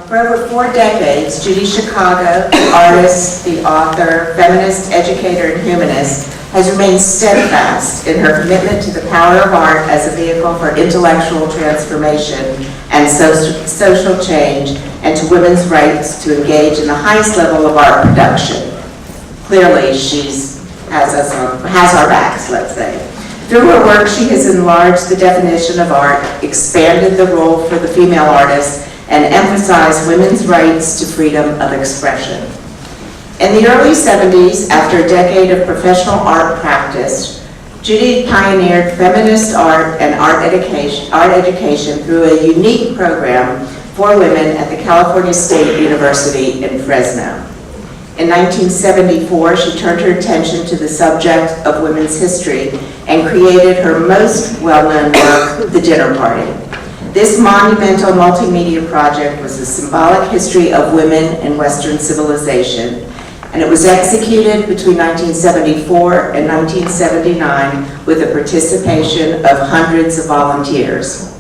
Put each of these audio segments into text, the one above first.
For over 4 decades, Judy Chicago, the artist, the author, feminist, educator, and humanist, has remained steadfast in her commitment to the power of art as a vehicle for intellectual transformation and social change, and to women's rights to engage in the highest level of art production. Clearly, she has our backs, let's say. Through her work, she has enlarged the definition of art, expanded the role for the female artist, and emphasized women's rights to freedom of expression. In the early 70s, after a decade of professional art practice, Judy pioneered feminist art and art education through a unique program for women at the California State University in Fresno. In 1974, she turned her attention to the subject of women's history and created her most well-known work, The Dinner Party. This monumental multimedia project was a symbolic history of women in Western civilization, and it was executed between 1974 and 1979 with the participation of hundreds of volunteers.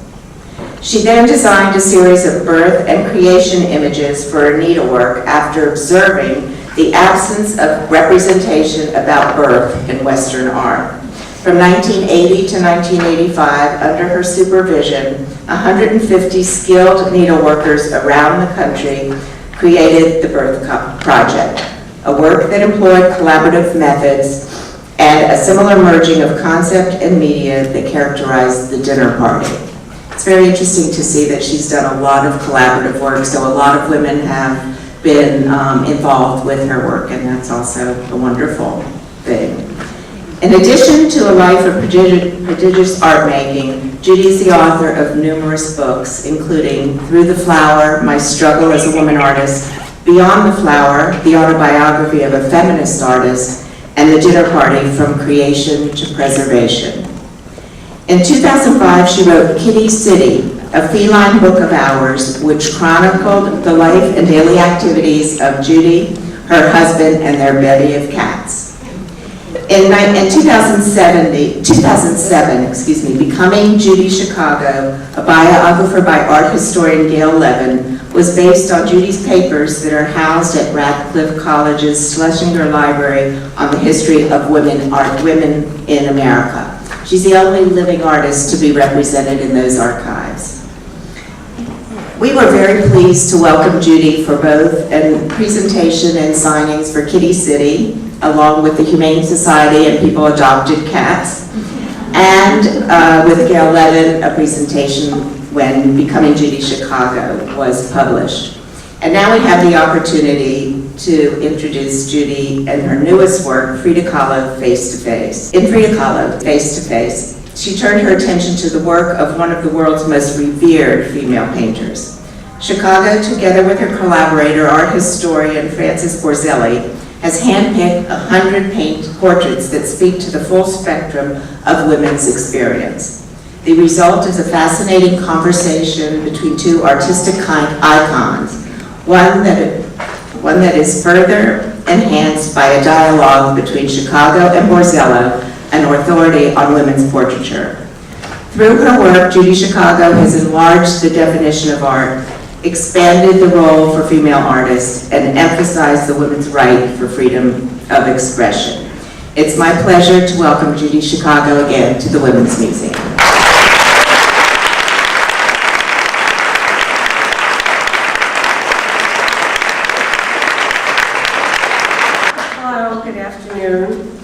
She then designed a series of birth and creation images for her needlework after observing the absence of representation about birth in Western art. From 1980 to 1985, under her supervision, 150 skilled needleworkers around the country created the Birth Project, a work that employed collaborative methods and a similar merging of concept and media that characterized the dinner party. It's very interesting to see that she's done a lot of collaborative work, so a lot of women have been involved with her work, and that's also a wonderful thing. In addition to a life of prodigious art making, Judy is the author of numerous books, including Through the Flower, My Struggle as a Woman Artist, Beyond the Flower, the autobiography of a feminist artist, and The Dinner Party, From Creation to Preservation. In 2005, she wrote Kitty City, a feline book of hours, which chronicled the life and daily activities of Judy, her husband, and their bevy of cats. In 2007, Becoming Judy Chicago, a biographer by art historian Gail Levin, was based on Judy's papers that are housed at Radcliffe College's Schlesinger Library on the history of women in America. She's the only living artist to be represented in those archives. We were very pleased to welcome Judy for both a presentation and signings for Kitty City, along with the Humane Society and People Adopted Cats, and with Gail Levin, a presentation when Becoming Judy Chicago was published. And now we have the opportunity to introduce Judy and her newest work, Frida Kahlo Face to Face. In Frida Kahlo Face to Face, she turned her attention to the work of one of the world's most revered female painters. Chicago, together with her collaborator, art historian Frances Borzelli, has handpicked 100 portraits that speak to the full spectrum of women's experience. The result is a fascinating conversation between two artistic icons, one that is further enhanced by a dialogue between Chicago and Borzello, an authority on women's portraiture. Through her work, Judy Chicago has enlarged the definition of art, expanded the role for female artists, and emphasized the women's right for freedom of expression. It's my pleasure to welcome Judy Chicago again to the Women's Museum. Hello, good afternoon.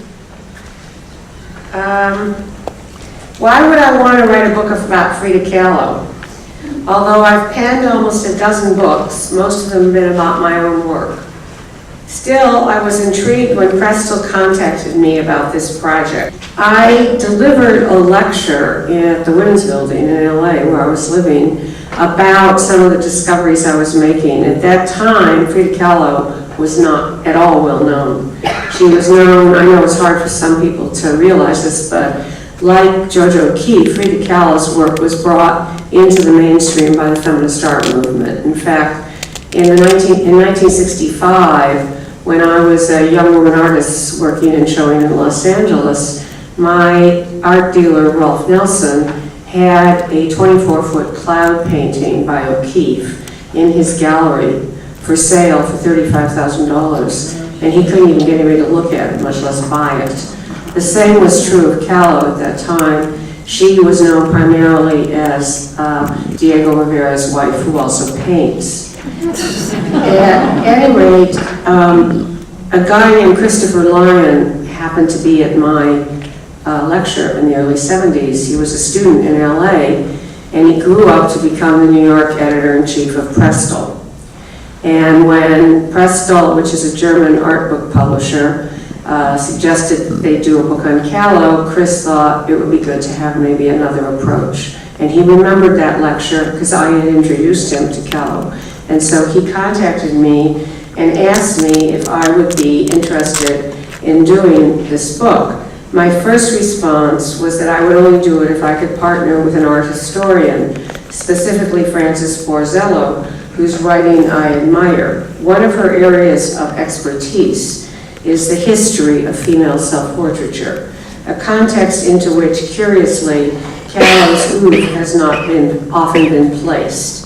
Why would I want to write a book about Frida Kahlo? Although I've penned almost a dozen books, most of them have been about my own work. Still, I was intrigued when Prestel contacted me about this project. I delivered a lecture at the Women's Building in LA, where I was living, about some of the discoveries I was making. At that time, Frida Kahlo was not at all well known. She was known, I know it's hard for some people to realize this, but like Jojo O'Keeffe, Frida Kahlo's work was brought into the mainstream by the feminist art movement. In fact, in 1965, when I was a young woman artist working and showing in Los Angeles, my art dealer, Rolf Nelson, had a 24-foot cloud painting by O'Keeffe. in his gallery for sale for $35,000, and he couldn't even get anybody to look at it, much less buy it. The same was true of Callow at that time. She was known primarily as Diego Rivera's wife, who also paints. At any rate, a guy named Christopher Lyon happened to be at my lecture in the early 70s. He was a student in LA, and he grew up to become the New York editor-in-chief of Prestel. And when Prestel, which is a German art book publisher, suggested that they do a book on Callow, Chris thought it would be good to have maybe another approach. And he remembered that lecture because I had introduced him to Callow. And so he contacted me and asked me if I would be interested in doing this book. My first response was that I would only do it if I could partner with an art historian, specifically Frances Borzello, whose writing I admire. One of her areas of expertise is the history of female self-portraiture, a context into which, curiously, Callow's oeuvre has not often been placed.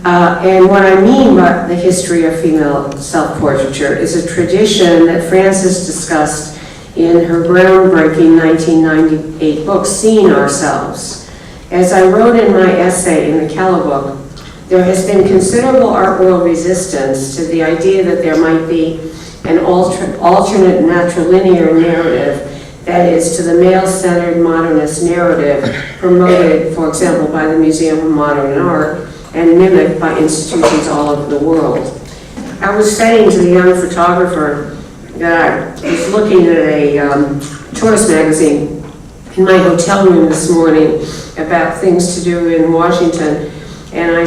And what I mean by the history of female self-portraiture is a tradition that Frances discussed in her groundbreaking 1998 book, Seeing Ourselves. As I wrote in my essay in the Callow book, there has been considerable art world resistance to the idea that there might be an alternate matrilinear narrative, that is, to the male-centered modernist narrative promoted, for example, by the Museum of Modern Art and mimicked by institutions all over the world. I was saying to the young photographer that I was looking at a tourist magazine in my hotel room this morning about things to do in Washington, and I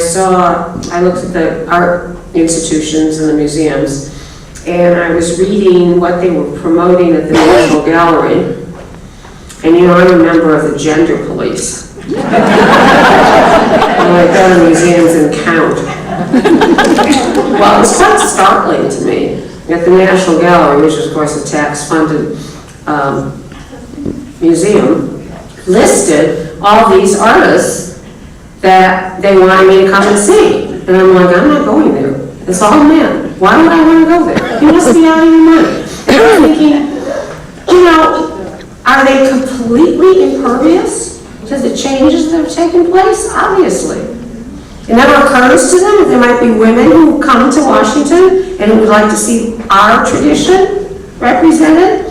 looked at the art institutions and the museums, and I was reading what they were promoting at the National Gallery, and you know, I'm a member of the gender police. And I go to museums and count. Well, it's quite startling to me at the National Gallery, which is of course a tax-funded museum, listed all these artists that they wanted me to come and see. And I'm like, I'm not going there. It's all men. Why would I want to go there? You must be out of your mind. And I'm thinking, you know, are they completely impervious to the changes that have taken place? Obviously. It never occurs to them that there might be women who come to Washington and who would like to see our tradition represented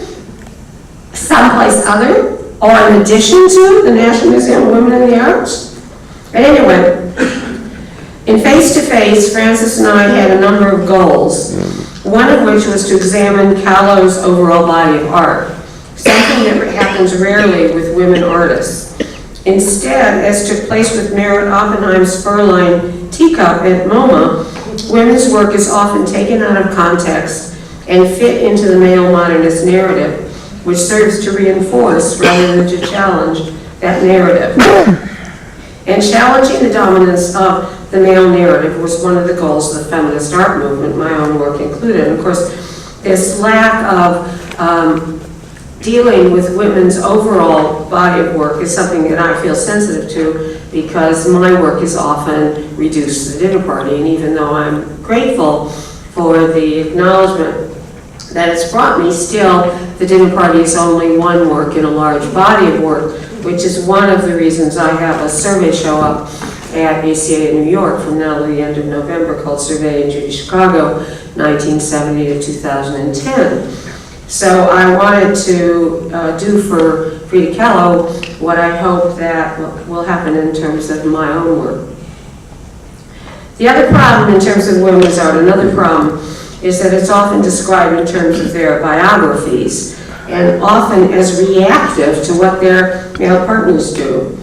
someplace other, or in addition to the National Museum of Women in the Arts. But anyway, in Face-to-Face, Frances and I had a number of goals, one of which was to examine Callow's overall body of art, something that happens rarely with women artists. Instead, as took place with Merritt Oppenheim's fur-lined teacup at MoMA, women's work is often taken out of context and fit into the male modernist narrative, which serves to reinforce rather than to challenge that narrative. And challenging the dominance of the male narrative was one of the goals of the feminist art movement, my own work included. And of course, this lack of dealing with women's overall body of work is something that I feel sensitive to, because my work is often reduced to the dinner party. And even though I'm grateful for the acknowledgement that it's brought me, still the dinner party is only one work in a large body of work, which is one of the reasons I have a survey show up at ACA in New York from now to the end of November called Surveying Judy Chicago, 1970 to 2010. So I wanted to do for Frida Kahlo what I hope that will happen in terms of my own work. The other problem in terms of women's art, another problem, is that it's often described in terms of their biographies, and often as reactive to what their male partners do.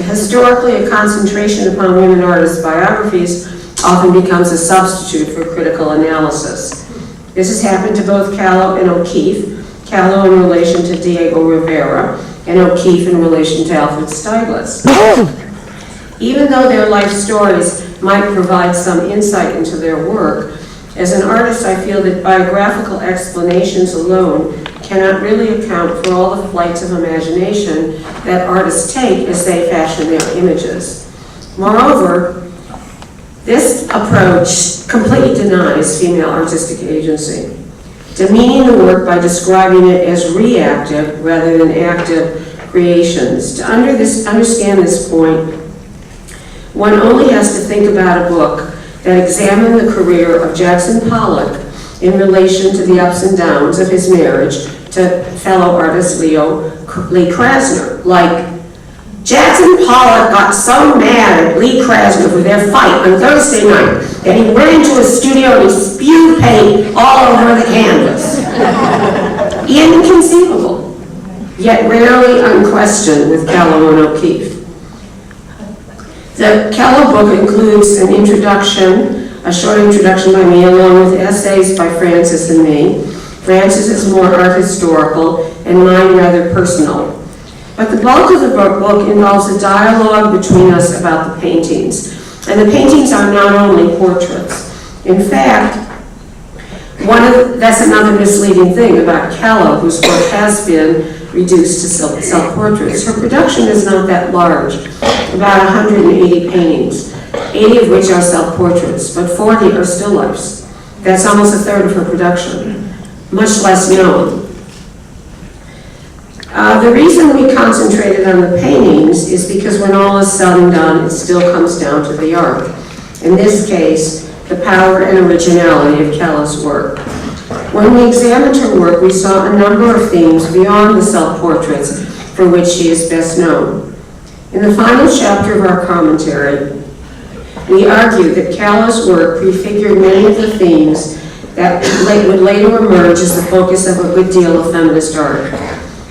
Historically, a concentration upon women artists' biographies often becomes a substitute for critical analysis. This has happened to both Callow and O'Keeffe, Callow in relation to Diego Rivera, and O'Keeffe in relation to Alfred Stieglitz. Even though their life stories might provide some insight into their work, as an artist, I feel that biographical explanations alone cannot really account for all the flights of imagination that artists take as they fashion their images. Moreover, This approach completely denies female artistic agency, demeaning the work by describing it as reactive rather than active creations. To understand this point, one only has to think about a book that examined the career of Jackson Pollock in relation to the ups and downs of his marriage to fellow artist Lee Krasner. Like, Jackson Pollock got so mad at Lee Krasner for their fight on Thursday night that he went into his studio and he spewed paint all over the canvas. Inconceivable, yet rarely unquestioned with Callow and O'Keeffe. The Callow book includes an introduction, a short introduction by me, along with essays by Frances and me. Frances is more art historical, and mine rather personal. But the bulk of the book involves a dialogue between us about the paintings. And the paintings are not only portraits. In fact, that's another misleading thing about Callow, whose work has been reduced to self-portraits. Her production is not that large, about 180 paintings, 80 of which are self-portraits, but 40 are still lifes. That's almost a third of her production, much less known. The reason we concentrated on the paintings is because when all is said and done, it still comes down to the art. In this case, the power and originality of Callow's work. When we examined her work, we saw a number of themes beyond the self-portraits for which she is best known. In the final chapter of our commentary, we argued that Callow's work prefigured many of the themes that would later emerge as the focus of a good deal of feminist art.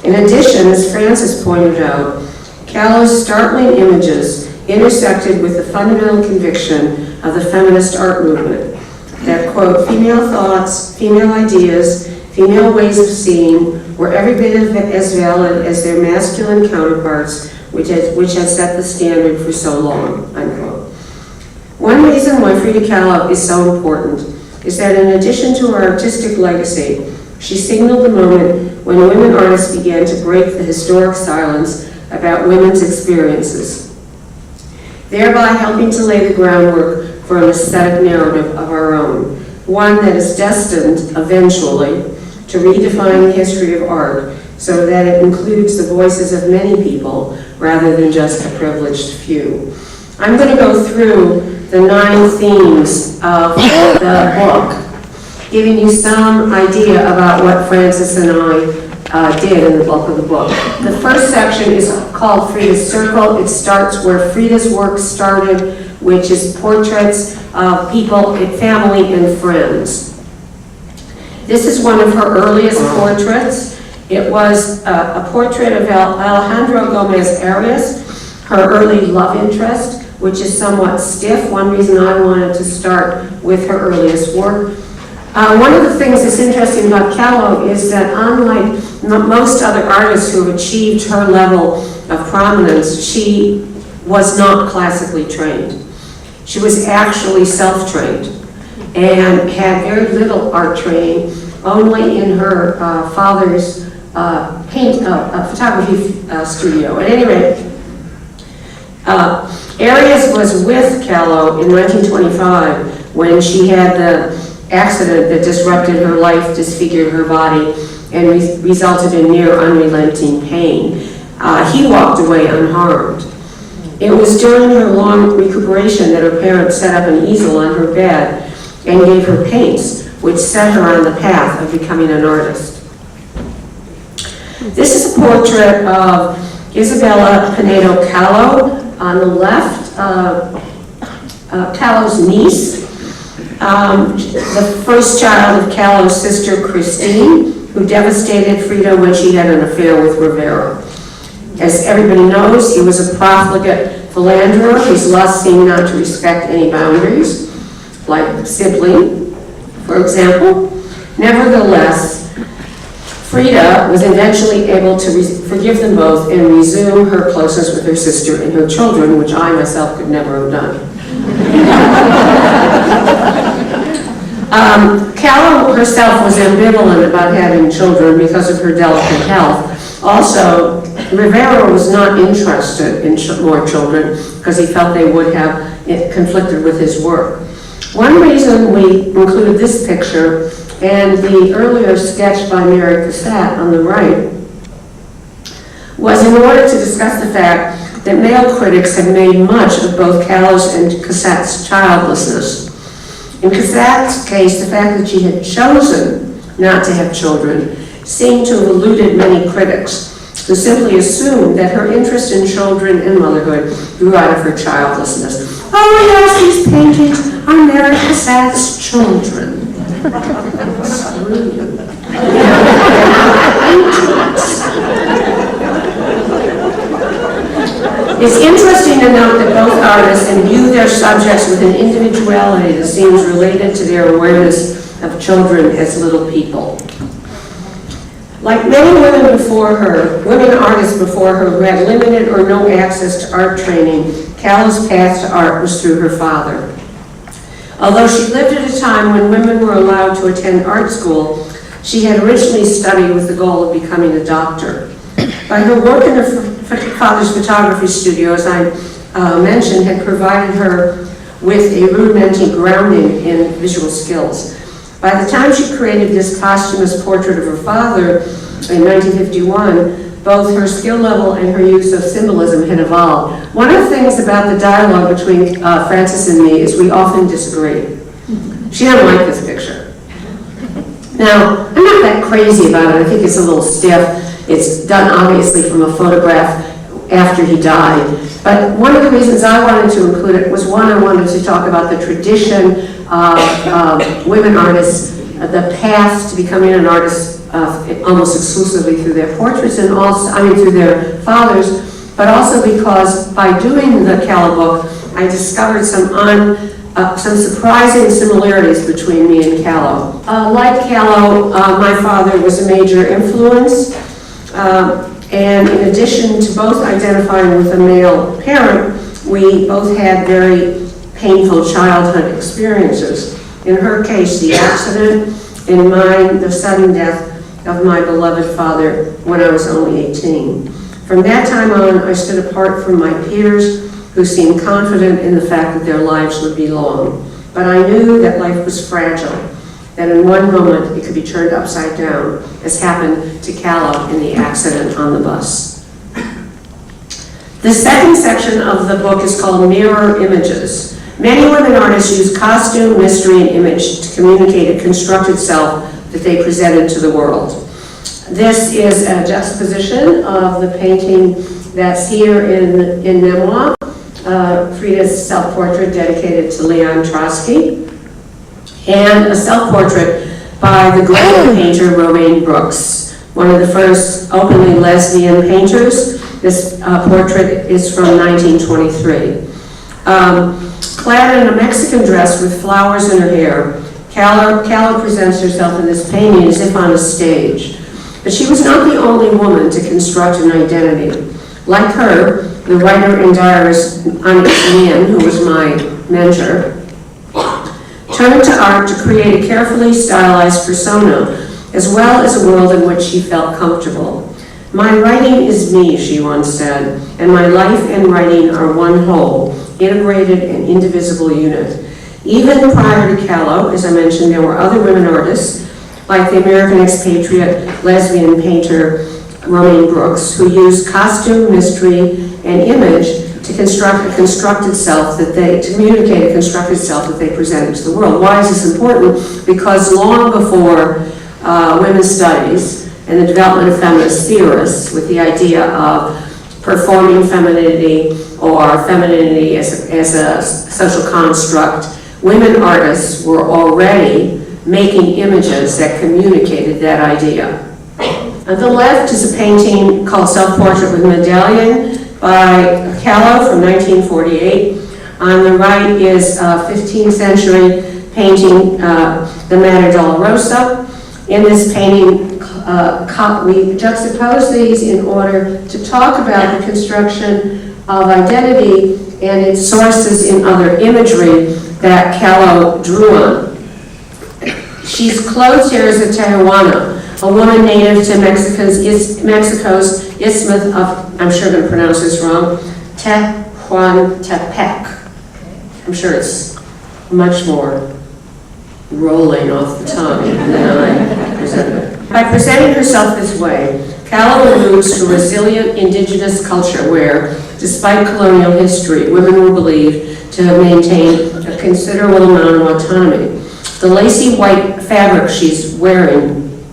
In addition, as Frances pointed out, Callow's startling images intersected with the fundamental conviction of the feminist art movement that, quote, female thoughts, female ideas, female ways of seeing were every bit as valid as their masculine counterparts, which had set the standard for so long, unquote. One reason why Frida Kahlo is so important is that in addition to her artistic legacy, she signaled the moment when women artists began to break the historic silence about women's experiences, thereby helping to lay the groundwork for an aesthetic narrative of our own, one that is destined, eventually, to redefine the history of art so that it includes the voices of many people rather than just a privileged few. I'm going to go through the 9 themes of the book, giving you some idea about what Frances and I did in the bulk of the book. The first section is called Frida's Circle. It starts where Frida's work started, which is portraits of people, family, and friends. This is one of her earliest portraits. It was a portrait of Alejandro Gomez Arias, her early love interest, which is somewhat stiff. One reason I wanted to start with her earliest work. One of the things that's interesting about Kahlo is that unlike most other artists who have achieved her level of prominence, she was not classically trained. She was actually self-trained and had very little art training, only in her father's photography studio. At any rate, Arias was with Kahlo in 1925 when she had the accident that disrupted her life, disfigured her body, and resulted in near unrelenting pain. He walked away unharmed. It was during her long recuperation that her parents set up an easel on her bed and gave her paints, which set her on the path of becoming an artist. This is a portrait of Isabella Pinedo Kahlo. On the left, Kahlo's niece, the first child of Kahlo's sister Christine, who devastated Frida when she had an affair with Rivera. As everybody knows, he was a profligate philanderer whose lust seemed not to respect any boundaries, like sibling, for example. Nevertheless, Frida was eventually able to forgive them both and resume her closeness with her sister and her children, which I myself could never have done. Kahlo herself was ambivalent about having children because of her delicate health. Also, Rivera was not interested in more children because he felt they would have it conflicted with his work. One reason we included this picture and the earlier sketch by Mary Cassatt on the right was in order to discuss the fact that male critics have made much of both Callow's and Cassatt's childlessness. In Cassatt's case, the fact that she had chosen not to have children seemed to have eluded many critics, who simply assumed that her interest in children and motherhood grew out of her childlessness. Oh yes, these paintings are Mary Cassatt's children. Screw you. It's interesting to note that both artists imbue their subjects with an individuality that seems related to their awareness of children as little people. Like many women before her, women artists before her who had limited or no access to art training, Callow's path to art was through her father. Although she lived at a time when women were allowed to attend art school, she had originally studied with the goal of becoming a doctor. By her work in her father's photography studio, as I mentioned, had provided her with a rudimentary grounding in visual skills. By the time she created this posthumous portrait of her father in 1951, both her skill level and her use of symbolism had evolved. One of the things about the dialogue between Frances and me is we often disagree. She doesn't like this picture. Now, I'm not that crazy about it. I think it's a little stiff. It's done obviously from a photograph after he died. But one of the reasons I wanted to include it was, one, I wanted to talk about the tradition of women artists, the path to becoming an artist almost exclusively through their portraits and also, through their fathers, but also because by doing the Callow book, I discovered some surprising similarities between me and Callow. Like Callow, my father was a major influence, and in addition to both identifying with a male parent, we both had very painful childhood experiences. In her case, the accident, in mine, the sudden death of my beloved father when I was only 18. From that time on, I stood apart from my peers who seemed confident in the fact that their lives would be long. But I knew that life was fragile, that in one moment it could be turned upside down, as happened to Callow in the accident on the bus. The second section of the book is called Mirror Images. Many women artists use costume, mystery, and image to communicate a constructed self that they presented to the world. This is a juxtaposition of the painting that's here in Memoir, Frida's self-portrait dedicated to Leon Trotsky, and a self-portrait by the great painter Romaine Brooks, one of the first openly lesbian painters. This portrait is from 1923. Clad in a Mexican dress with flowers in her hair, Callow presents herself in this painting as if on a stage. But she was not the only woman to construct an identity. Like her, the writer and diarist Onyx Mann, who was my mentor, turned to art to create a carefully stylized persona, as well as a world in which she felt comfortable. My writing is me, she once said, and my life and writing are one whole, integrated and indivisible unit. Even prior to Callow, as I mentioned, there were other women artists, like the American expatriate lesbian painter Romaine Brooks, who used costume, mystery, and image to construct a constructed self to communicate a constructed self that they presented to the world. Why is this important? Because long before women's studies and the development of feminist theorists with the idea of performing femininity or femininity as a social construct, women artists were already making images that communicated that idea. On the left is a painting called Self-Portrait with Medallion by Callow from 1948. On the right is a 15th century painting, The Madre Dolorosa. In this painting, we juxtapose these in order to talk about the construction of identity and its sources in other imagery that Callow drew on. She's clothed here as a Tehuana, a woman native to Mexico's Isthmus of, I'm sure I'm going to pronounce this wrong, Tehuantepec. I'm sure it's much more rolling off the tongue than I presented. By presenting herself this way, Callow alludes to resilient indigenous culture where, despite colonial history, women were believed to have maintained a considerable amount of autonomy. The lacy white fabric she's wearing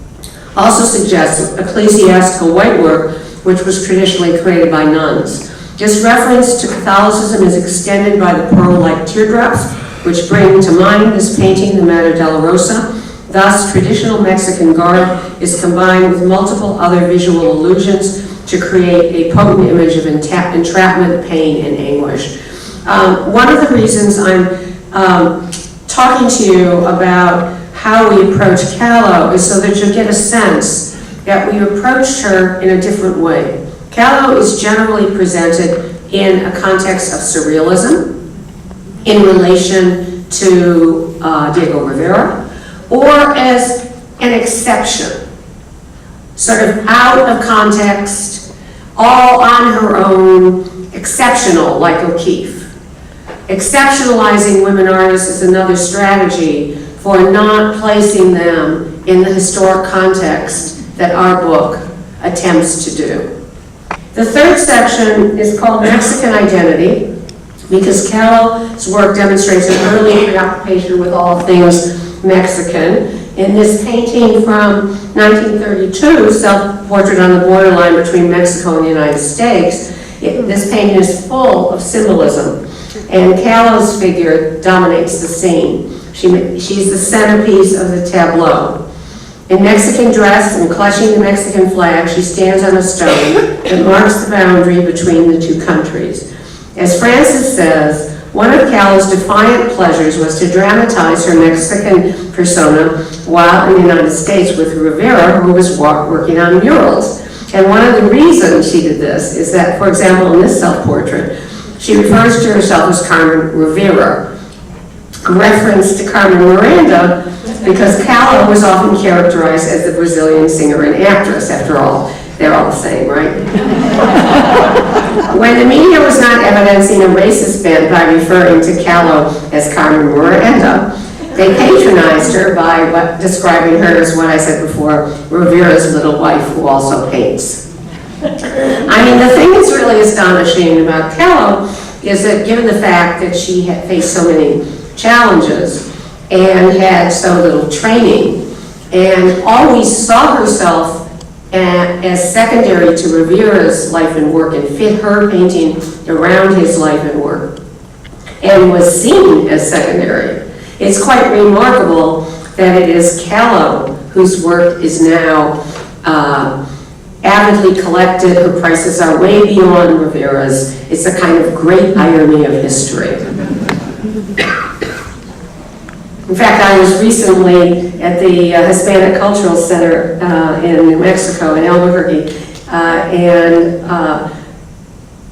also suggests ecclesiastical whitework, which was traditionally created by nuns. This reference to Catholicism is extended by the pearl-like teardrops, which bring to mind this painting, the Madre de la Rosa. Thus, traditional Mexican garb is combined with multiple other visual allusions to create a potent image of entrapment, pain, and anguish. One of the reasons I'm talking to you about how we approach Callow is so that you'll get a sense that we approached her in a different way. Callow is generally presented in a context of surrealism, in relation to Diego Rivera, or as an exception, sort of out of context, all on her own, exceptional, like O'Keeffe. Exceptionalizing women artists is another strategy for not placing them in the historic context that our book attempts to do. The third section is called Mexican Identity, because Callow's work demonstrates an early preoccupation with all things Mexican. In this painting from 1932, Self-Portrait on the Borderline Between Mexico and the United States, this painting is full of symbolism, and Callow's figure dominates the scene. She's the centerpiece of the tableau. In Mexican dress and clutching the Mexican flag, she stands on a stone that marks the boundary between the two countries. As Francis says, one of Callow's defiant pleasures was to dramatize her Mexican persona while in the United States with Rivera, who was working on murals. And one of the reasons she did this is that, for example, in this self-portrait, she refers to herself as Carmen Rivera, a reference to Carmen Miranda, because Callow was often characterized as the Brazilian singer and actress. After all, they're all the same, right? When the media was not evidencing a racist bent by referring to Callow as Carmen Miranda, they patronized her by describing her as what I said before, Rivera's little wife who also paints. I mean, the thing that's really astonishing about Callow is that given the fact that she had faced so many challenges and had so little training and always saw herself as secondary to Rivera's life and work and fit her painting around his life and work and was seen as secondary. It's quite remarkable that it is Callow whose work is now avidly collected. Her prices are way beyond Rivera's. It's a kind of great irony of history. In fact, I was recently at the Hispanic Cultural Center in New Mexico, in Albuquerque, and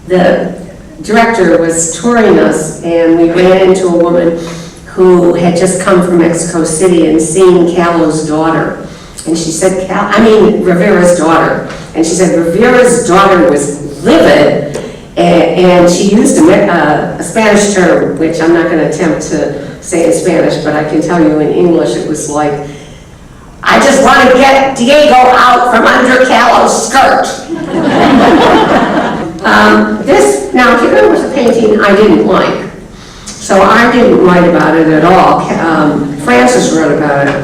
the director was touring us, and we ran into a woman who had just come from Mexico City and seen Callow's daughter. And she said, Rivera's daughter. And she said, Rivera's daughter was livid, and she used a Spanish term, which I'm not going to attempt to say in Spanish, but I can tell you in English it was like, I just want to get Diego out from under Callow's skirt. Now here was a painting I didn't like. So I didn't write about it at all. Francis wrote about it.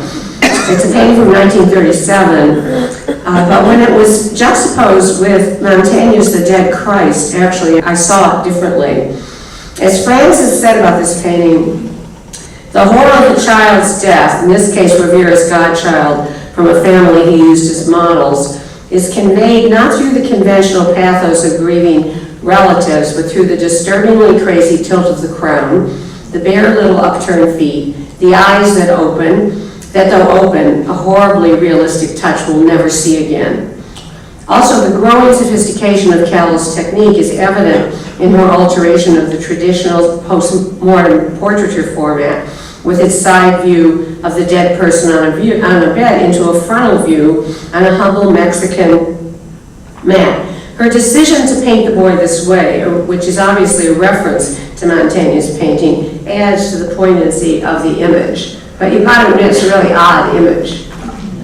It's a painting from 1937, but when it was juxtaposed with Mantegna's The Dead Christ, actually I saw it differently. As Francis said about this painting, the horror of the child's death, in this case Rivera's godchild from a family he used as models, is conveyed not through the conventional pathos of grieving relatives, but through the disturbingly crazy tilt of the crown, the bare little upturned feet, the eyes that though open, a horribly realistic touch will never see again. Also, the growing sophistication of Callow's technique is evident in her alteration of the traditional post-modern portraiture format, with its side view of the dead person on a bed into a frontal view on a humble Mexican mat. Her decision to paint the boy this way, which is obviously a reference to Mantegna's painting, adds to the poignancy of the image. But you've got to admit, it's a really odd image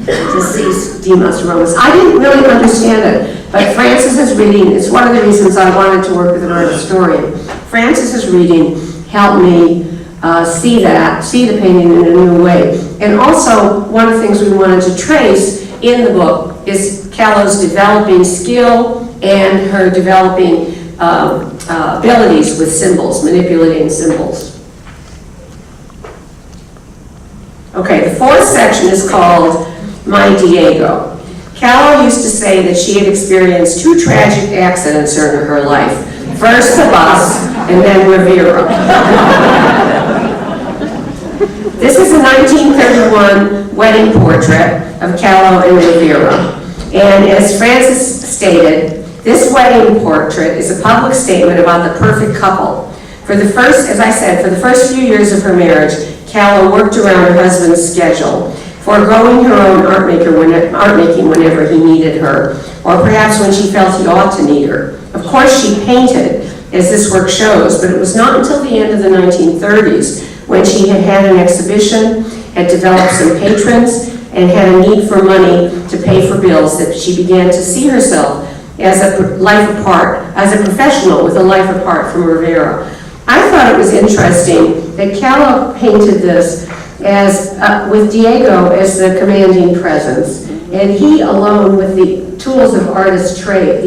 to see Demas Romus. I didn't really understand it, but Frances's reading, it's one of the reasons I wanted to work with an art historian. Frances's reading helped me see the painting in a new way. And also, one of the things we wanted to trace in the book is Callow's developing skill and her developing abilities with symbols, manipulating symbols. Okay, the fourth section is called My Diego. Callow used to say that she had experienced 2 tragic accidents during her life. First the bus, and then Rivera. This is a 1931 wedding portrait of Callow and Rivera. And as Frances stated, this wedding portrait is a public statement about the perfect couple. For the first, as I said, for the first few years of her marriage, Callow worked around her husband's schedule, foregoing her own art making whenever he needed her, or perhaps when she felt he ought to need her. Of course, she painted, as this work shows, but it was not until the end of the 1930s, when she had had an exhibition, had developed some patrons, and had a need for money to pay for bills, that she began to see herself as a life apart, as a professional with a life apart from Rivera. I thought it was interesting that Callow painted this as with Diego as the commanding presence, and he alone with the tools of the artist's trade.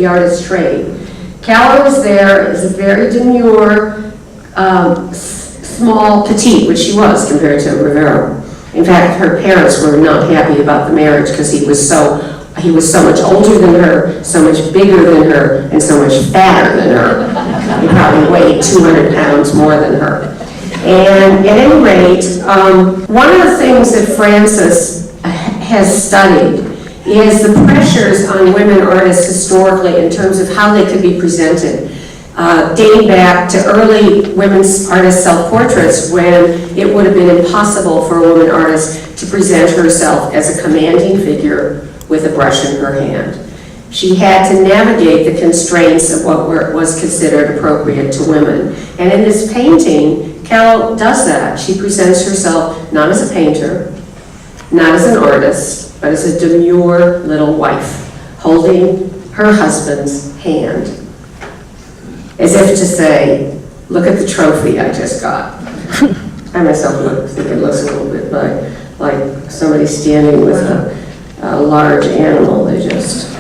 Callow is there as a very demure, small, petite, which she was compared to Rivera. In fact, her parents were not happy about the marriage because he was so much older than her, so much bigger than her, and so much fatter than her. He probably weighed 200 pounds more than her. And at any rate, one of the things that Frances has studied is the pressures on women artists historically in terms of how they could be presented. Dating back to early women's artist self-portraits, when it would have been impossible for a woman artist to present herself as a commanding figure with a brush in her hand. She had to navigate the constraints of what was considered appropriate to women. And in this painting, Callow does that. She presents herself not as a painter, not as an artist, but as a demure little wife, holding her husband's hand, as if to say, look at the trophy I just got. I myself think it looks a little bit like somebody standing with a large animal. They just...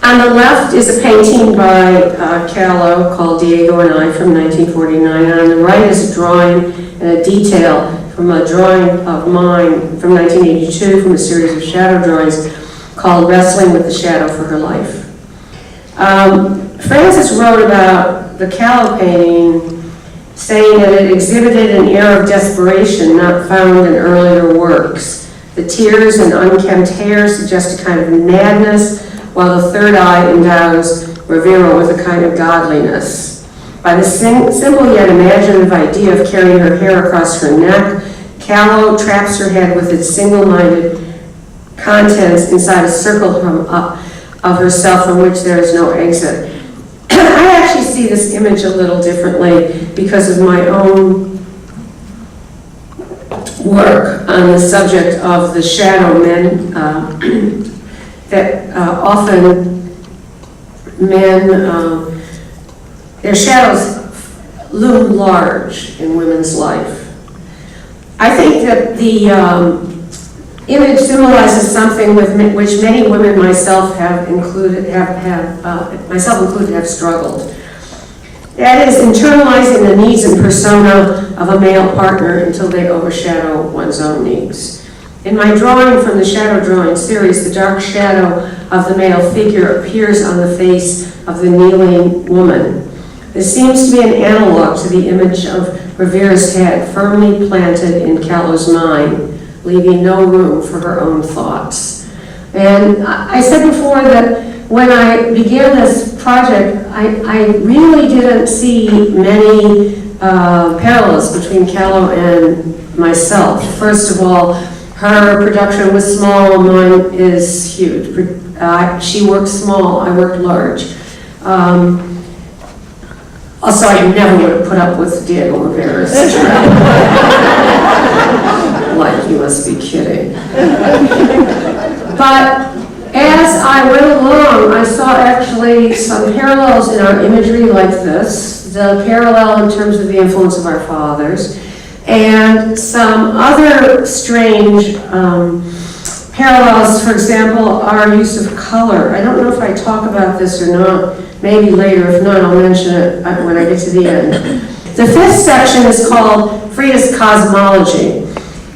On the left is a painting by Callow called Diego and I from 1949, and on the right is a drawing and a detail from a drawing of mine from 1982 from a series of shadow drawings called Wrestling with the Shadow for Her Life. Frances wrote about the Callow painting, saying that it exhibited an air of desperation not found in earlier works. The tears and unkempt hair suggest a kind of madness, while the third eye endows Rivera with a kind of godliness. By the simple yet imaginative idea of carrying her hair across her neck, Callow traps her head with its single-minded contents inside a circle of herself from which there is no exit. I actually see this image a little differently because of my own work on the subject of the shadow men, that often men, their shadows loom large in women's life. I think that the image symbolizes something with which many women, myself included, have struggled. That is internalizing the needs and persona of a male partner until they overshadow one's own needs. In my drawing from the shadow drawing series, the dark shadow of the male figure appears on the face of the kneeling woman. This seems to be an analog to the image of Rivera's head firmly planted in Callow's mind, leaving no room for her own thoughts. And I said before that when I began this project, I really didn't see many parallels between Callow and myself. First of all, her production was small, mine is huge. She worked small, I worked large. Also, I never would have put up with Diego Rivera's like, you must be kidding. But as I went along, I saw actually some parallels in our imagery like this, the parallel in terms of the influence of our fathers, and some other strange parallels. For example, our use of color. I don't know if I talk about this or not, maybe later. If not, I'll mention it when I get to the end. The fifth section is called Frida's Cosmology.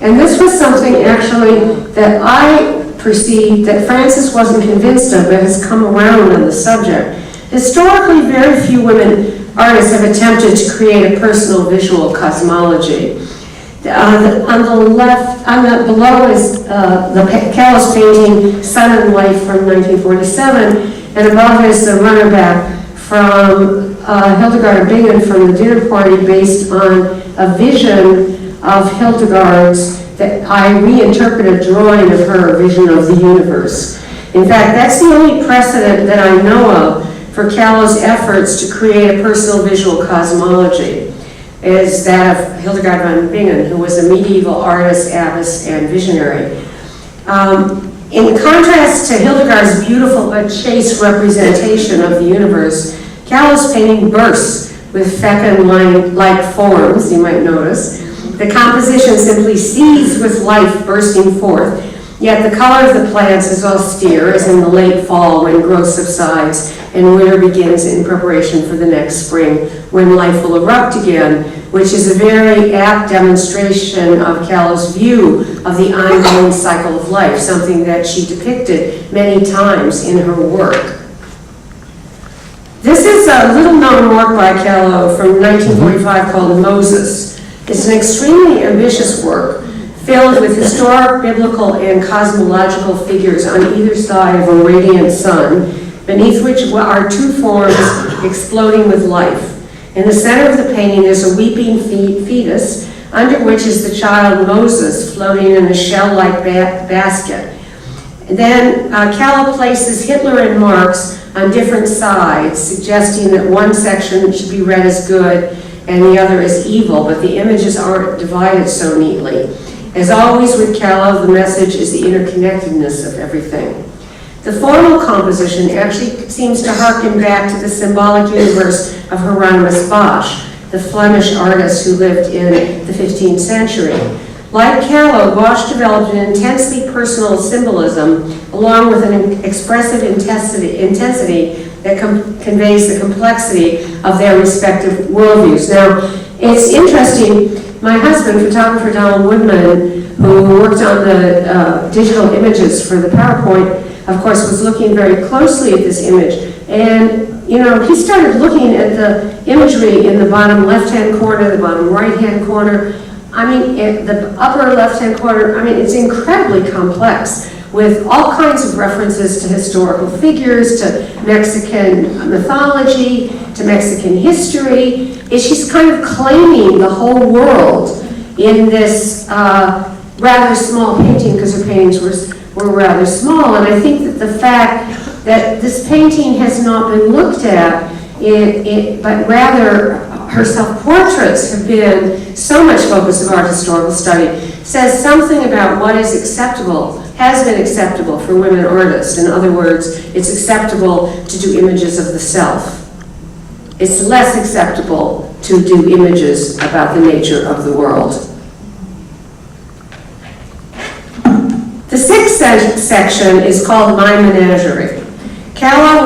And this was something actually that I perceived that Frances wasn't convinced of, but has come around on the subject. Historically, very few women artists have attempted to create a personal visual cosmology. On the left, below is the Callo's painting Sun and Life from 1947, and above is the runner back from Hildegard of Bingen from the dinner party, based on a vision of Hildegard's that I reinterpreted a drawing of her vision of the universe. In fact, that's the only precedent that I know of for Callo's efforts to create a personal visual cosmology, is that of Hildegard von Bingen, who was a medieval artist, abbess, and visionary. In contrast to Hildegard's beautiful but chaste representation of the universe, Callo's painting bursts with fecund-like forms, you might notice. The composition simply seethes with life bursting forth, yet the color of the plants is austere, as in the late fall when growth subsides and winter begins in preparation for the next spring, when life will erupt again, which is a very apt demonstration of Callo's view of the ongoing cycle of life, something that she depicted many times in her work. This is a little-known work by Callo from 1945 called Moses. It's an extremely ambitious work, filled with historic, biblical, and cosmological figures on either side of a radiant sun, beneath which are two forms exploding with life. In the center of the painting is a weeping fetus, under which is the child Moses floating in a shell-like basket. And then Callo places Hitler and Marx on different sides, suggesting that one section should be read as good and the other as evil, but the images aren't divided so neatly. As always with Callo, the message is the interconnectedness of everything. The formal composition actually seems to harken back to the symbolic universe of Hieronymus Bosch, the Flemish artist who lived in the 15th century. Like Callo, Bosch developed an intensely personal symbolism along with an expressive intensity that conveys the complexity of their respective worldviews. Now, it's interesting, my husband, photographer Donald Woodman, who worked on the digital images for the PowerPoint, of course, was looking very closely at this image. And, you know, he started looking at the imagery in the bottom left-hand corner, the bottom right-hand corner. I mean, the upper left-hand corner, I mean, it's incredibly complex, with all kinds of references to historical figures, to Mexican mythology, to Mexican history. She's kind of claiming the whole world in this rather small painting, because her paintings were rather small. And I think that the fact that this painting has not been looked at, but rather her self-portraits have been so much focus of art historical study, says something about what is acceptable, has been acceptable for women artists. In other words, it's acceptable to do images of the self. It's less acceptable to do images about the nature of the world. The sixth section is called My Menagerie. Callo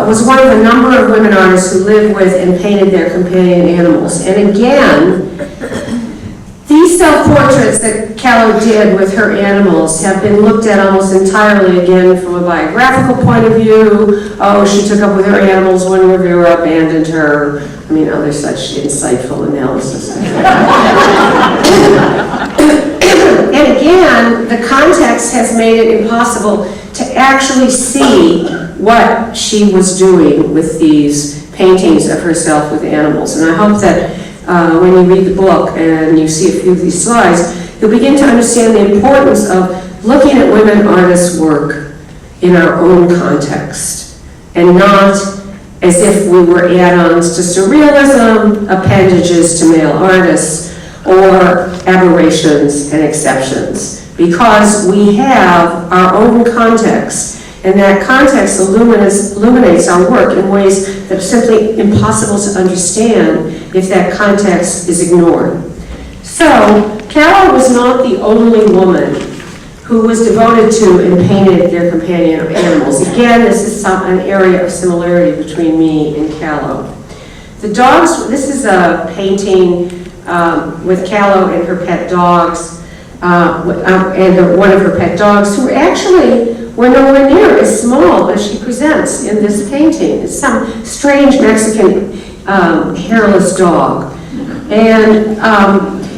was one of a number of women artists who lived with and painted their companion animals. And again, these self-portraits that Callo did with her animals have been looked at almost entirely, again, from a biographical point of view. Oh, she took up with her animals when Rivera abandoned her. I mean, other such insightful analysis. And again, the context has made it impossible to actually see what she was doing with these paintings of herself with animals. And I hope that when you read the book and you see a few of these slides, you'll begin to understand the importance of looking at women artists' work in our own context and not as if we were add-ons to surrealism, appendages to male artists, or aberrations and exceptions, because we have our own context, and that context illuminates our work in ways that are simply impossible to understand if that context is ignored. So, Callow was not the only woman who was devoted to and painted their companion animals. Again, this is an area of similarity between me and Callow. The dogs, this is a painting with Callow and her pet dogs, and one of her pet dogs, who actually were nowhere near as small as she presents in this painting. It's some strange Mexican hairless dog. And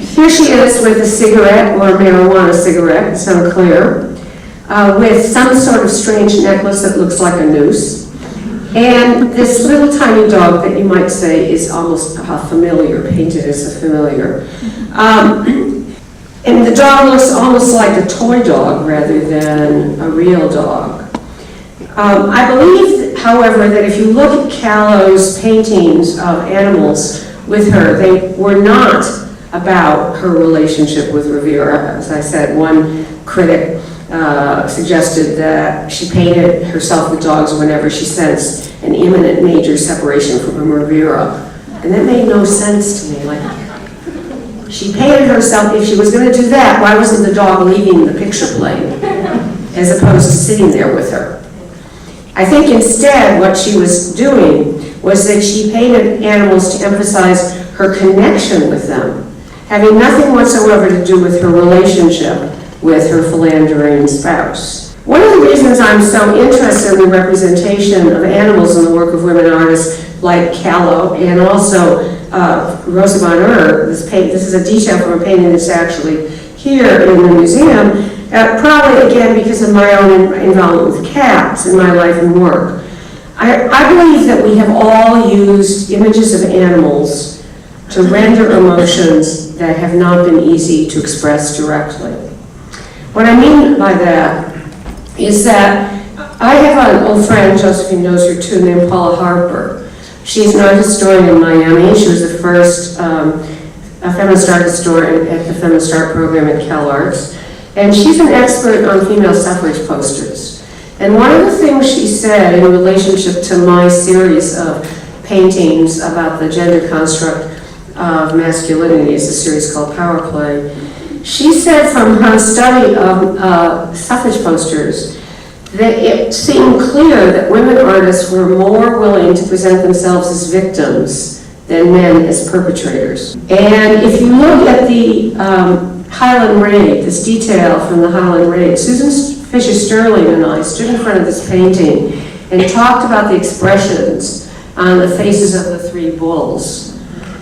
here she is with a cigarette, or a marijuana cigarette, it's unclear, with some sort of strange necklace that looks like a noose. And this little tiny dog that you might say is almost familiar, painted as a familiar. And the dog looks almost like a toy dog rather than a real dog. I believe, however, that if you look at Callow's paintings of animals with her, they were not about her relationship with Rivera. As I said, one critic suggested that she painted herself with dogs whenever she sensed an imminent major separation from Rivera. And that made no sense to me. Like, she painted herself, if she was going to do that, why wasn't the dog leaving the picture plane as opposed to sitting there with her? I think instead what she was doing was that she painted animals to emphasize her connection with them, having nothing whatsoever to do with her relationship with her philandering spouse. One of the reasons I'm so interested in the representation of animals in the work of women artists like Callow, and also Rosa Bonheur, this is a detail from a painting that's actually here in the museum, probably again because of my own involvement with cats in my life and work. I believe that we have all used images of animals to render emotions that have not been easy to express directly. What I mean by that is that I have an old friend, Josephine knows her too, named Paula Harper. She's an art historian in Miami. She was the first a feminist art historian at the feminist art program at CalArts. And she's an expert on female suffrage posters. And one of the things she said in relationship to my series of paintings about the gender construct of masculinity, is a series called Power Play, she said from her study of suffrage posters that it seemed clear that women artists were more willing to present themselves as victims than men as perpetrators. And if you look at the Highland Raid, this detail from the Highland Raid, Susan Fisher Sterling and I stood in front of this painting and talked about the expressions on the faces of the three bulls.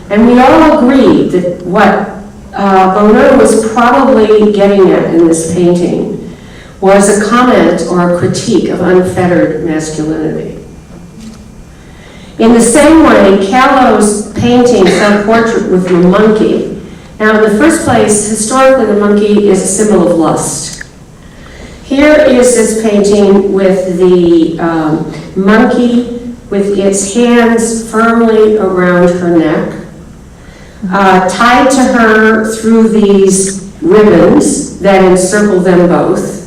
And we all agreed that what Bonheur was probably getting at in this painting was a comment or a critique of unfettered masculinity. In the same way, Callow's painting, Self-Portrait with the Monkey. Now, in the first place, historically, the monkey is a symbol of lust. Here is this painting with the monkey with its hands firmly around her neck, tied to her through these ribbons that encircle them both.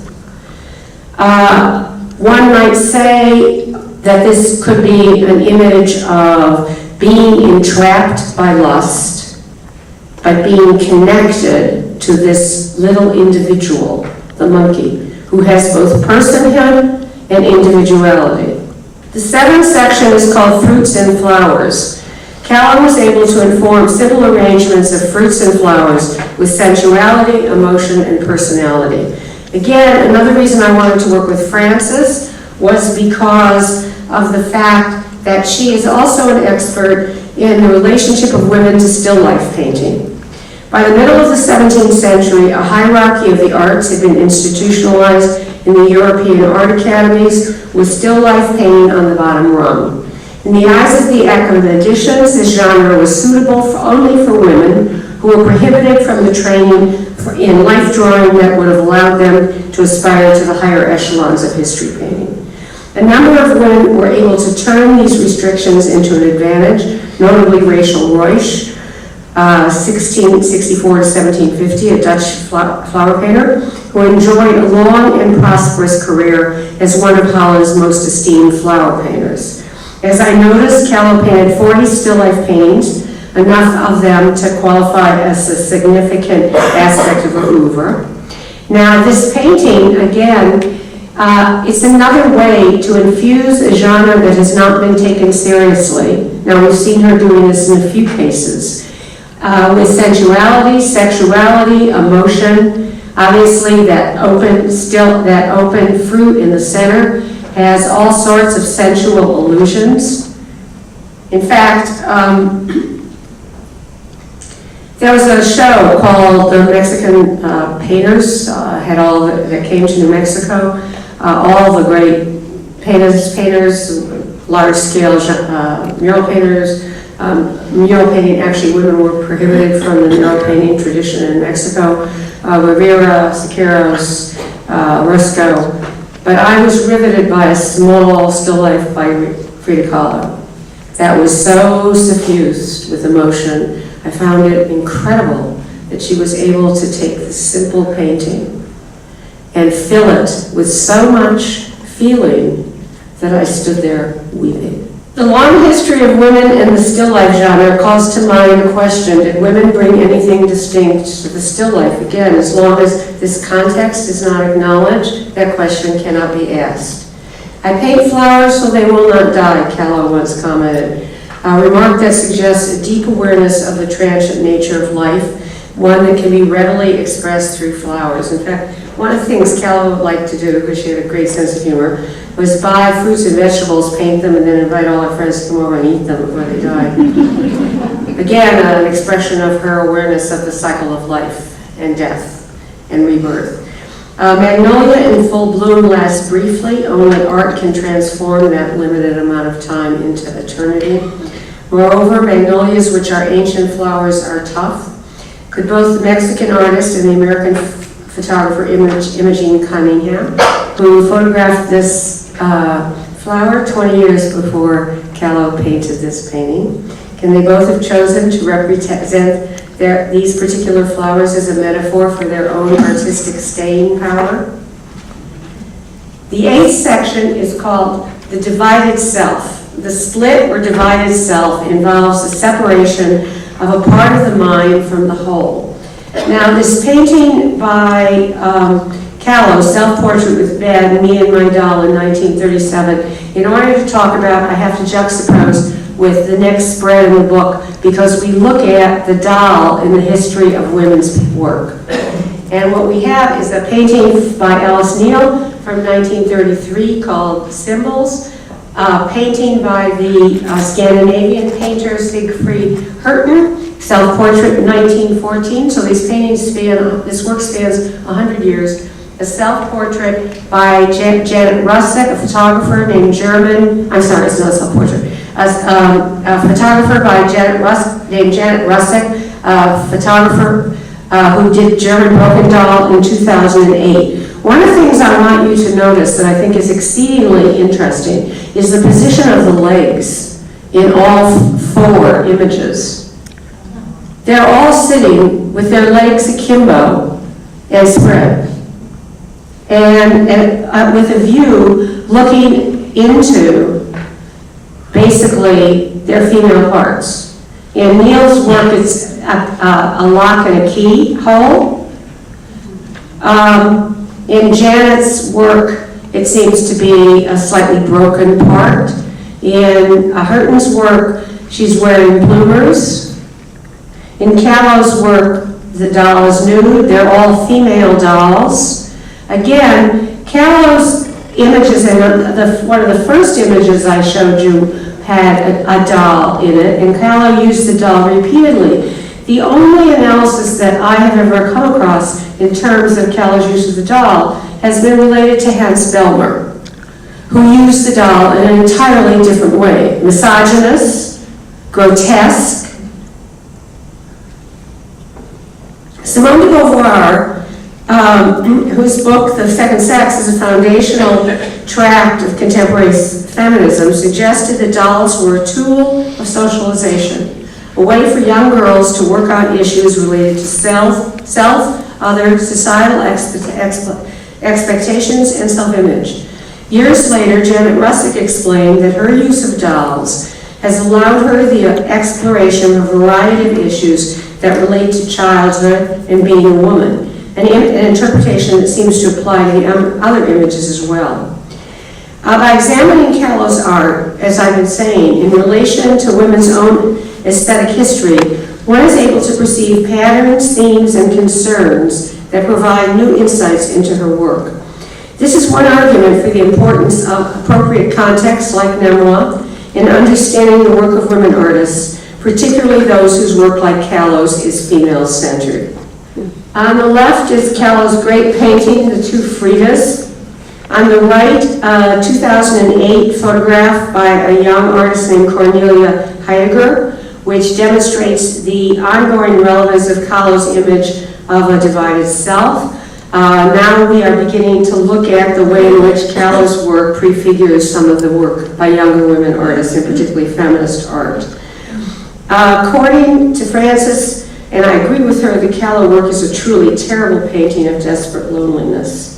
One might say that this could be an image of being entrapped by lust, but being connected to this little individual, the monkey, who has both personhood and individuality. The seventh section is called Fruits and Flowers. Callow was able to inform simple arrangements of fruits and flowers with sensuality, emotion, and personality. Again, another reason I wanted to work with Frances was because of the fact that she is also an expert in the relationship of women to still life painting. By the middle of the 17th century, a hierarchy of the arts had been institutionalized in the European art academies, with still life painting on the bottom rung. In the eyes of the academicians, this genre was suitable only for women who were prohibited from the training in life drawing that would have allowed them to aspire to the higher echelons of history painting. A number of women were able to turn these restrictions into an advantage, notably Rachel Ruysch, 1664 to 1750, a Dutch flower painter, who enjoyed a long and prosperous career as one of Holland's most esteemed flower painters. As I noticed, Callow painted 40 still life paintings, enough of them to qualify as a significant aspect of her oeuvre. Now, this painting, again, it's another way to infuse a genre that has not been taken seriously. Now, we've seen her doing this in a few cases. With sensuality, sexuality, emotion. Obviously, that open fruit in the center has all sorts of sensual allusions. In fact, there was a show called The Mexican Painters, had all that came to New Mexico. All the great painters, large-scale mural painters. Mural painting, actually, women were prohibited from the mural painting tradition in Mexico. Rivera, Siqueiros, Rusco. But I was riveted by a small still life by Frida Kahlo that was so suffused with emotion. I found it incredible that she was able to take this simple painting and fill it with so much feeling that I stood there weeping. The long history of women in the still life genre calls to mind the question, did women bring anything distinct to the still life? Again, as long as this context is not acknowledged, that question cannot be asked. I paint flowers so they will not die, Callow once commented. A remark that suggests a deep awareness of the transient nature of life, one that can be readily expressed through flowers. In fact, one of the things Callow liked to do, because she had a great sense of humor, was buy fruits and vegetables, paint them, and then invite all her friends to come over and eat them before they died. Again, an expression of her awareness of the cycle of life and death and rebirth. Magnolia in full bloom lasts briefly. Only art can transform that limited amount of time into eternity. Moreover, magnolias, which are ancient flowers, are tough. Could both the Mexican artist and the American photographer Imogene Cunningham, who photographed this flower 20 years before Callow painted this painting, can they both have chosen to represent these particular flowers as a metaphor for their own artistic staying power? The 8th section is called The Divided Self. The split or divided self involves the separation of a part of the mind from the whole. Now, this painting by Callow, Self-Portrait with Bed, Me and My Doll in 1937, in order to talk about, I have to juxtapose with the next spread in the book, because we look at the doll in the history of women's work. And what we have is a painting by Alice Neal from 1933 called Symbols, a painting by the Scandinavian painter Sigfrid Herten, Self-Portrait in 1914. So these paintings this work spans 100 years. A self-portrait by Janet Russick, a photographer named it's not a self-portrait. A photographer named Janet Russick, a photographer who did German Broken Doll in 2008. One of the things I want you to notice that I think is exceedingly interesting is the position of the legs in all 4 images. They're all sitting with their legs akimbo and spread, and with a view looking into basically their female parts. In Neil's work, it's a lock and a key hole. In Janet's work, it seems to be a slightly broken part. In Herten's work, she's wearing bloomers. In Callow's work, the doll is nude. They're all female dolls. Again, Callow's images, and one of the first images I showed you had a doll in it, and Callow used the doll repeatedly. The only analysis that I have ever come across in terms of Callow's use of the doll has been related to Hans Bellmer, who used the doll in an entirely different way. Misogynist, grotesque. Simone de Beauvoir whose book, The Second Sex, is a foundational tract of contemporary feminism, suggested that dolls were a tool of socialization, a way for young girls to work on issues related to self, other, societal expectations, and self-image. Years later, Janet Russick explained that her use of dolls has allowed her the exploration of a variety of issues that relate to childhood and being a woman, an interpretation that seems to apply to the other images as well. By examining Callow's art, as I've been saying, in relation to women's own aesthetic history, one is able to perceive patterns, themes, and concerns that provide new insights into her work. This is one argument for the importance of appropriate context like memoir in understanding the work of women artists, particularly those whose work, like Callow's, is female-centered. On the left is Callow's great painting, The Two Fridas. On the right, a 2008 photograph by a young artist named Cornelia Heidegger, which demonstrates the ongoing relevance of Callow's image of a divided self. Now we are beginning to look at the way in which Callow's work prefigures some of the work by younger women artists, and particularly feminist art. According to Frances, and I agree with her, the Callow work is a truly terrible painting of desperate loneliness.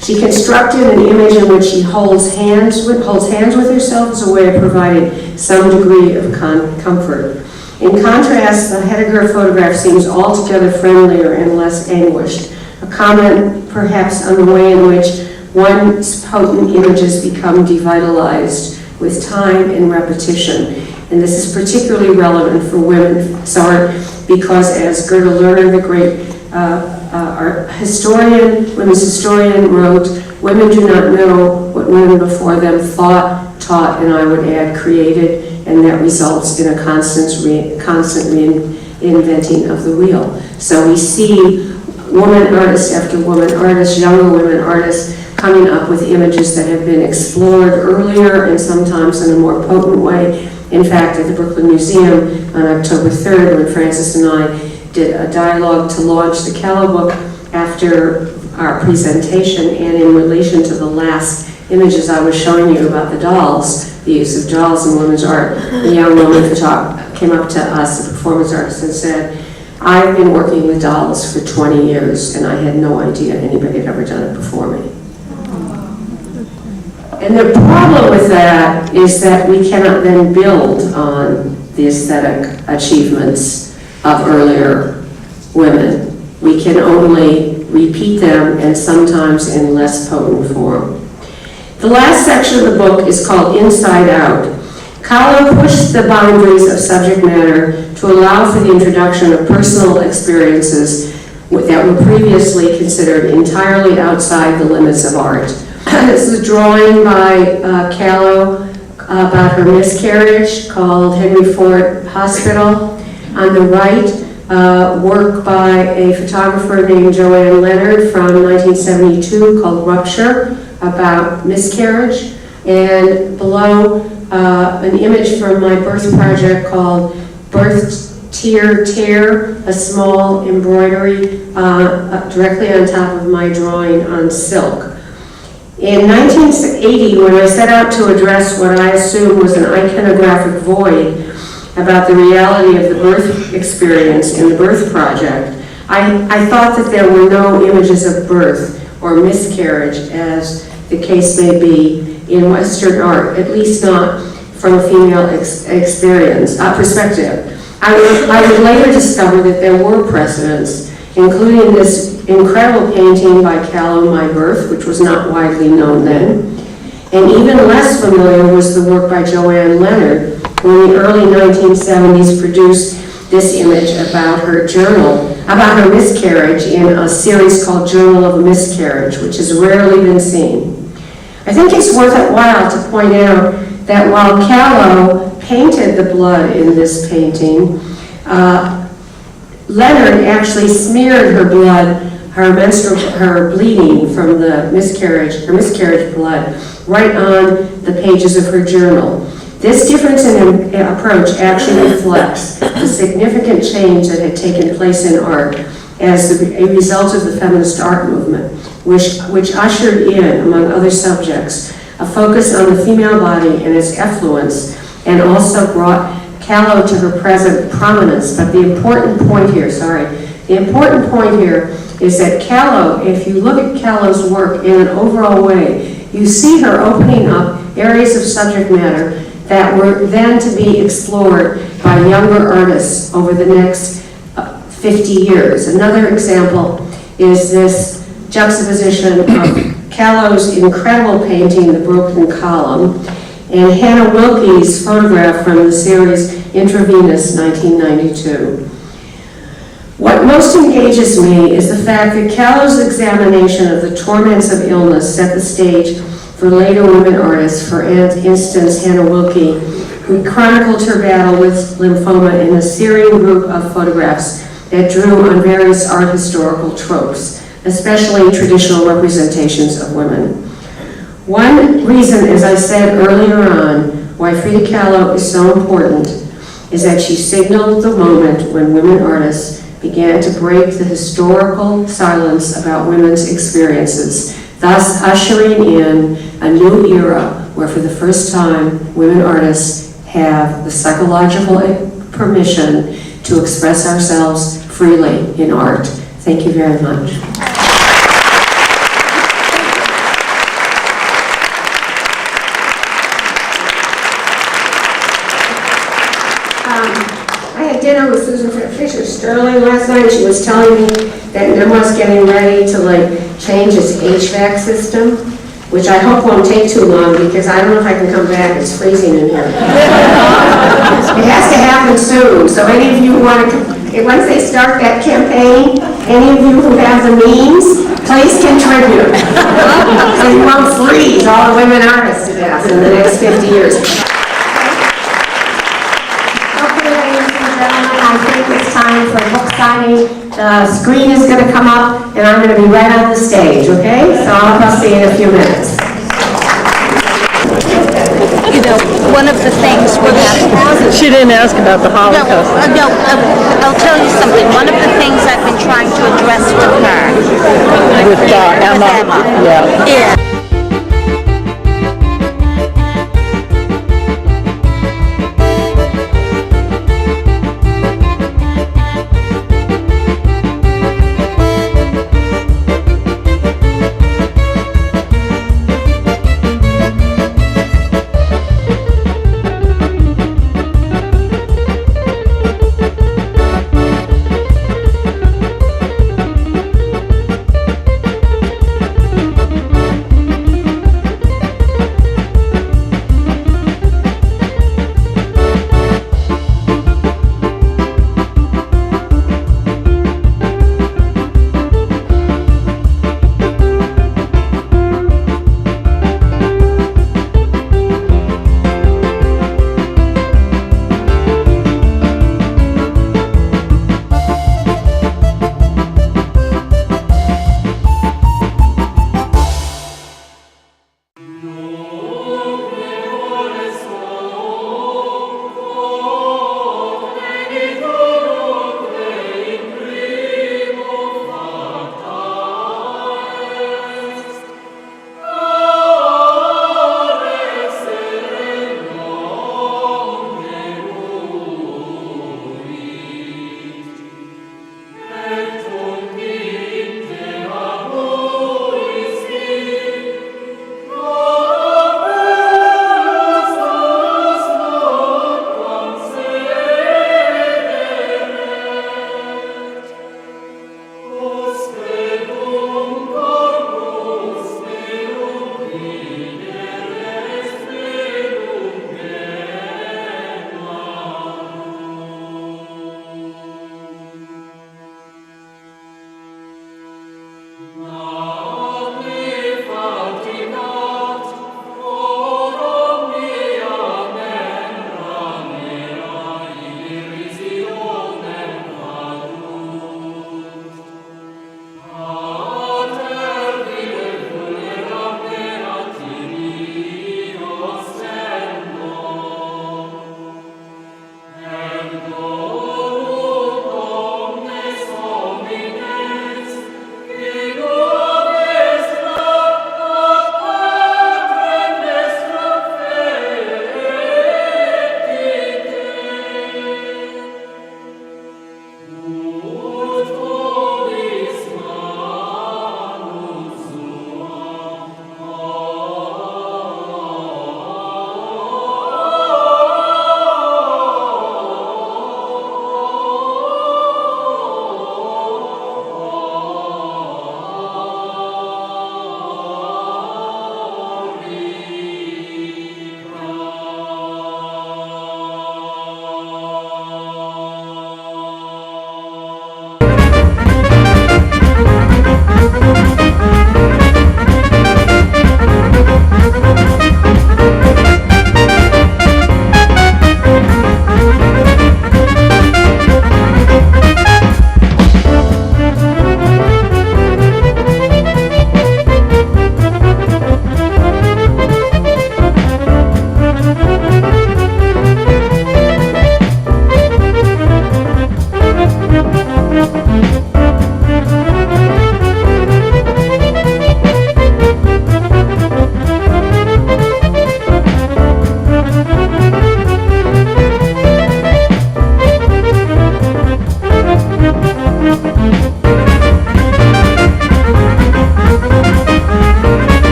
She constructed an image in which she holds hands with herself as a way of providing some degree of comfort. In contrast, the Heidegger photograph seems altogether friendlier and less anguished, a comment perhaps on the way in which one's potent images become devitalized with time and repetition. And this is particularly relevant for women's art because, as Gerda Lerner, the great women's historian, wrote, "Women do not know what women before them thought, taught, and I would add, created, and that results in a constant reinventing of the wheel." So we see woman artist after woman artist, younger women artists, coming up with images that have been explored earlier and sometimes in a more potent way. In fact, at the Brooklyn Museum on October 3rd, when Frances and I did a dialogue to launch the Callow book after our presentation, and in relation to the last images I was showing you about the dolls, the use of dolls in women's art, the young woman came up to us, a performance artist, and said, "I've been working with dolls for 20 years, and I had no idea anybody had ever done it before me." And the problem with that is that we cannot then build on the aesthetic achievements of earlier women. We can only repeat them, and sometimes in less potent form. The last section of the book is called Inside Out. Callow pushed the boundaries of subject matter to allow for the introduction of personal experiences that were previously considered entirely outside the limits of art. This is a drawing by Callow about her miscarriage called Henry Ford Hospital. On the right, work by a photographer named Joanne Leonard from 1972 called Rupture about miscarriage. And below, an image from my birth project called Birth Tear Tear, a small embroidery directly on top of my drawing on silk. In 1980, when I set out to address what I assumed was an iconographic void about the reality of the birth experience in the birth project, I thought that there were no images of birth or miscarriage, as the case may be in Western art, at least not from a female perspective. I would later discover that there were precedents, including this incredible painting by Callow, My Birth, which was not widely known then. And even less familiar was the work by Joanne Leonard, who in the early 1970s produced this image about her miscarriage in a series called Journal of a Miscarriage, which has rarely been seen. I think it's worthwhile to point out that while Callow painted the blood in this painting, Leonard actually smeared her blood, her bleeding from the her miscarriage blood, right on the pages of her journal. This difference in approach actually reflects the significant change that had taken place in art as a result of the feminist art movement, which ushered in, among other subjects, a focus on the female body and its effluence, and also brought callow to her present prominence. But the important point here, is that callow, if you look at Callow's work in an overall way, you see her opening up areas of subject matter that were then to be explored by younger artists over the next 50 years. Another example is this juxtaposition of Callow's incredible painting, The Broken Column, and Hannah Wilke's photograph from the series Intravenous, 1992. What most engages me is the fact that Callow's examination of the torments of illness set the stage for later women artists. For instance, Hannah Wilke, who chronicled her battle with lymphoma in a searing group of photographs that drew on various art historical tropes, especially traditional representations of women. One reason, as I said earlier on, why Frida Kahlo is so important is that she signaled the moment when women artists began to break the historical silence about women's experiences, thus ushering in a new era where for the first time women artists have the psychological permission to express ourselves freely in art. Thank you very much. I had dinner with Susan Fisher Sterling last night. She was telling me that NEMA's getting ready to change its HVAC system, which I hope won't take too long because I don't know if I can come back. It's freezing in here. It has to happen soon. So any of you who want to, once they start that campaign, any of you who have the means, please contribute. So you won't freeze all the women artists to death in the next 50 years. I think it's time for book signing. The screen is going to come up, and I'm going to be right on the stage, okay? So I'll see you in a few minutes. You know, one of the things we have... She didn't ask about the Holocaust. I'll tell you something. One of the things I've been trying to address with her... With Emma. Yeah. is...